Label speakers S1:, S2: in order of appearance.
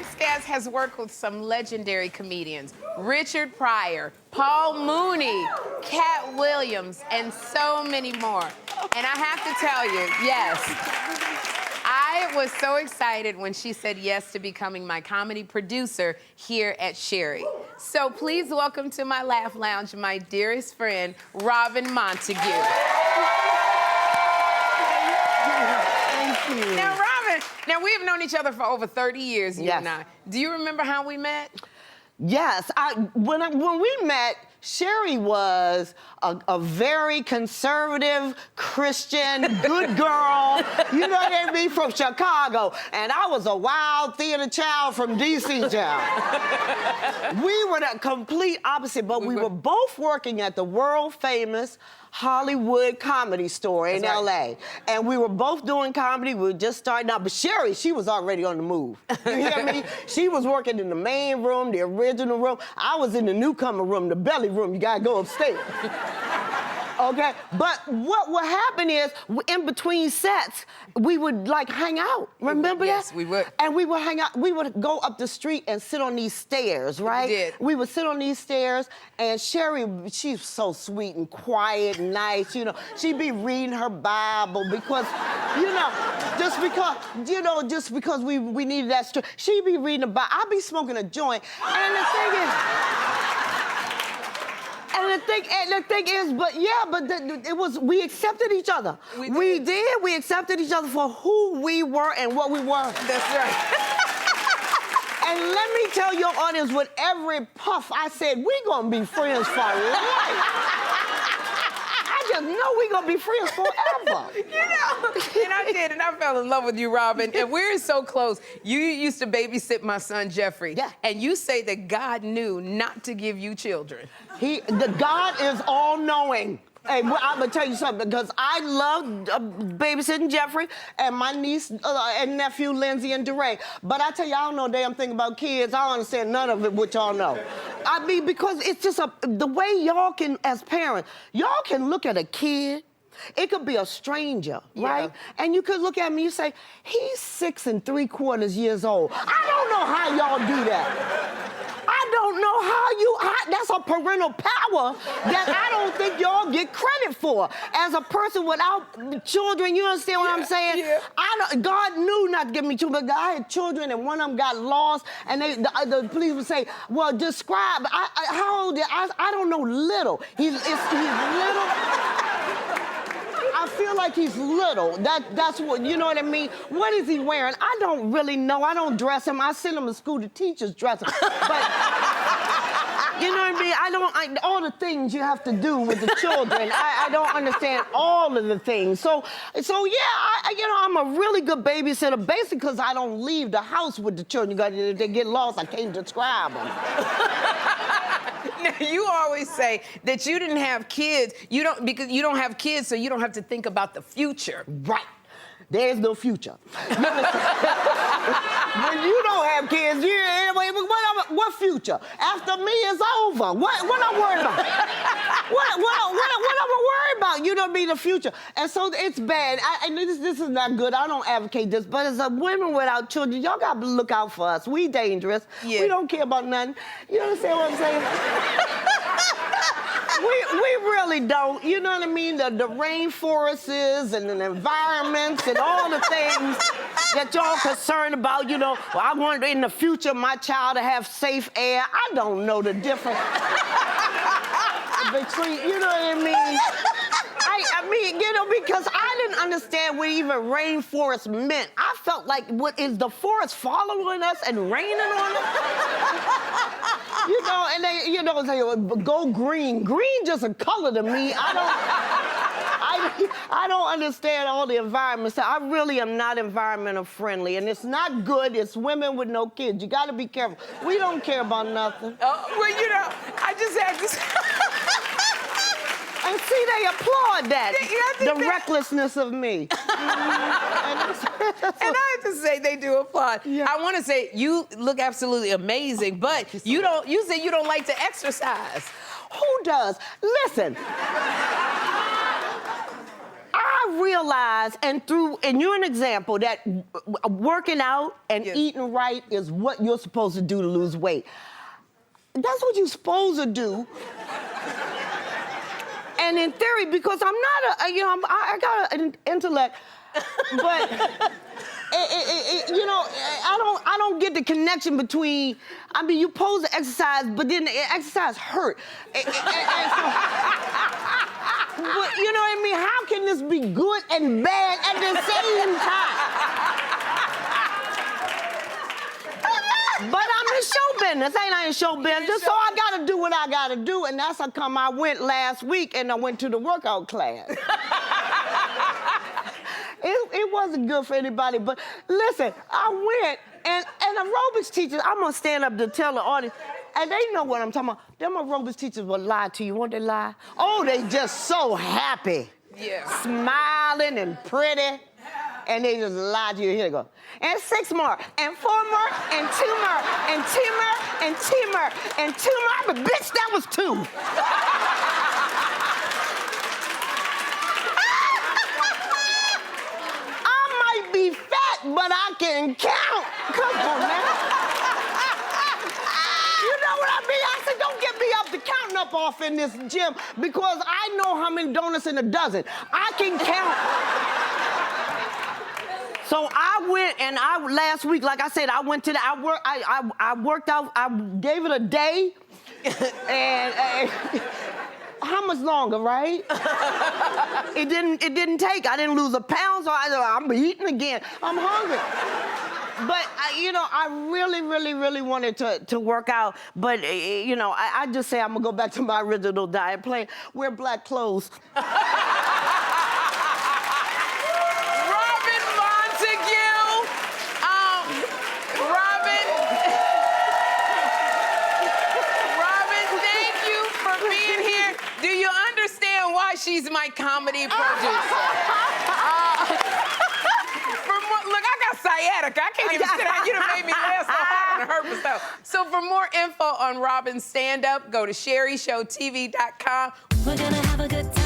S1: next guest has worked with some legendary comedians. Richard Pryor, Paul Mooney, Cat Williams, and so many more. And I have to tell you, yes, I was so excited when she said yes to becoming my comedy producer here at Sherri. So please welcome to my Laugh Lounge my dearest friend, Robin Montague.
S2: Thank you.
S1: Now, Robin, we have known each other for over 30 years, you
S2: Yes.
S1: and I. Do you remember how we met?
S2: Yes, when we met, Sherri was a very conservative, Christian, good girl, you know what I mean, from Chicago. And I was a wild theater child from D.C. town. We were the complete opposite, but we were both working at the world-famous Hollywood Comedy Store in L.A. And we were both doing comedy. We were just starting out. But Sherri, she was already on the move. You hear me? She was working in the main room, the original room. I was in the newcomer room, the belly room. You gotta go upstairs. Okay, but what would happen is, in between sets, we would like hang out. Remember that?
S1: Yes, we would.
S2: And we would hang out. We would go up the street and sit on these stairs, right?
S1: We did.
S2: We would sit on these stairs, and Sherri, she's so sweet and quiet and nice, you know. She'd be reading her Bible because, you know, just because we needed that strength. She'd be reading the Bible. I'd be smoking a joint, and the thing is. We accepted each other. We accepted each other for who we were and what we were.
S1: That's right.
S2: And let me tell your audience, with every puff, I said, we're gonna be friends for life. I just know we're gonna be friends forever.
S1: You know, and I did, and I fell in love with you, Robin. And we're so close. You used to babysit my son, Jeffrey.
S2: Yeah.
S1: And you say that God knew not to give you children.
S2: God is all-knowing. Hey, well, I'm gonna tell you something, because I loved babysitting Jeffrey and my niece and nephew, Lindsay and DeRay. But I tell you, I don't know a damn thing about kids. I don't understand none of it, what y'all know. I mean, because it's just the way y'all can, as parents, y'all can look at a kid. It could be a stranger, right? And you could look at me and say, he's 6 3/4 years old. I don't know how y'all do that. I don't know how that's a parental power that I don't think y'all get credit for. As a person without children, you understand what I'm saying?
S1: Yeah.
S2: God knew not to give me children, but I had children and one of them got lost, and the police would say, well, describe, how old, I don't know, little. He's little. I feel like he's little. That's what, you know what I mean? What is he wearing? I don't really know. I don't dress him. I send him to school, the teachers dress him. But, you know what I mean? All the things you have to do with the children, I don't understand all of the things. So yeah, I'm a really good babysitter, basically because I don't leave the house with the children. If they get lost, I can't describe them.
S1: Now, you always say that you didn't have kids. Because you don't have kids, so you don't have to think about the future.
S2: Right. There's no future. You when you don't have kids, what future? After me, it's over. What I'm worried about? What am I worried about? You don't mean the future. And so it's bad. This is not good. I don't advocate this, but as a women without children, y'all got to look out for us. We dangerous. Yeah. We don't care about nothing. You understand what I'm saying? We really don't. You know what I mean? The rainforests and the environments and all the things that y'all concerned about. You know, well, I want in the future my child to have safe air. I don't know the difference between, you know what I mean? I mean, you know, because I didn't understand what even rainforest meant. I felt like, what is the forest following us and raining on us? You know, and they, you know, say, go green. Green just a color to me. I don't understand all the environments. I really am not environmental friendly, and it's not good. It's women with no kids. You got to be careful. We don't care about nothing.
S1: Well, you know, I just had to.
S2: And see, they applaud that, the recklessness of me. And
S1: I have to say, they do applaud. Yeah. I want to say, you look absolutely amazing, but you say you don't like to exercise.
S2: Who does? Listen. I I realized, and you're an example, that working out and eating right is what you're supposed to do to lose weight. That's what you're supposed to do. And in theory, because I'm not I got an intellect, but I don't get the connection between. I mean, you're supposed to exercise, but then the exercise hurt. But you know what I mean? How can this be good and bad at the same time? But I'm in show business. Ain't I in show business? So I gotta do what I gotta do, and that's how come I went last week and I went to the workout class. It wasn't good for anybody, but listen, I went, and aerobics teachers, I'm gonna stand up to tell the audience, and they know what I'm talking about. Them aerobics teachers will lie to you. Won't they lie? Oh, they just so happy.
S1: Yeah.
S2: Smiling and pretty. And they just lie to you. Here they go. And 6 more, and 4 more, and 2 more, and 2 more, and 2 more, and 2 more. But bitch, that was 2. Be fat, but I can count. Come on, man. You know what I mean? I said, don't get me up to counting up off in this gym because I know how many donuts in a dozen. I can count. So I went, and last week, like I said, I went to I worked out. I gave it a day, and. How much longer, right? It didn't take. I didn't lose a pound, so I'm eating again. I'm hungry. But I really wanted to work out. But I just say I'm gonna go back to my original diet plan. Wear black clothes.
S1: Robin Montague. Robin, thank you for being here. Do you understand why she's my comedy producer? Look, I got sciatica. I can't even sit down. You done made me laugh so hard and hurt myself. So for more info on Robin's stand-up, go to SherriShowTV.com.
S3: We're gonna have a good time.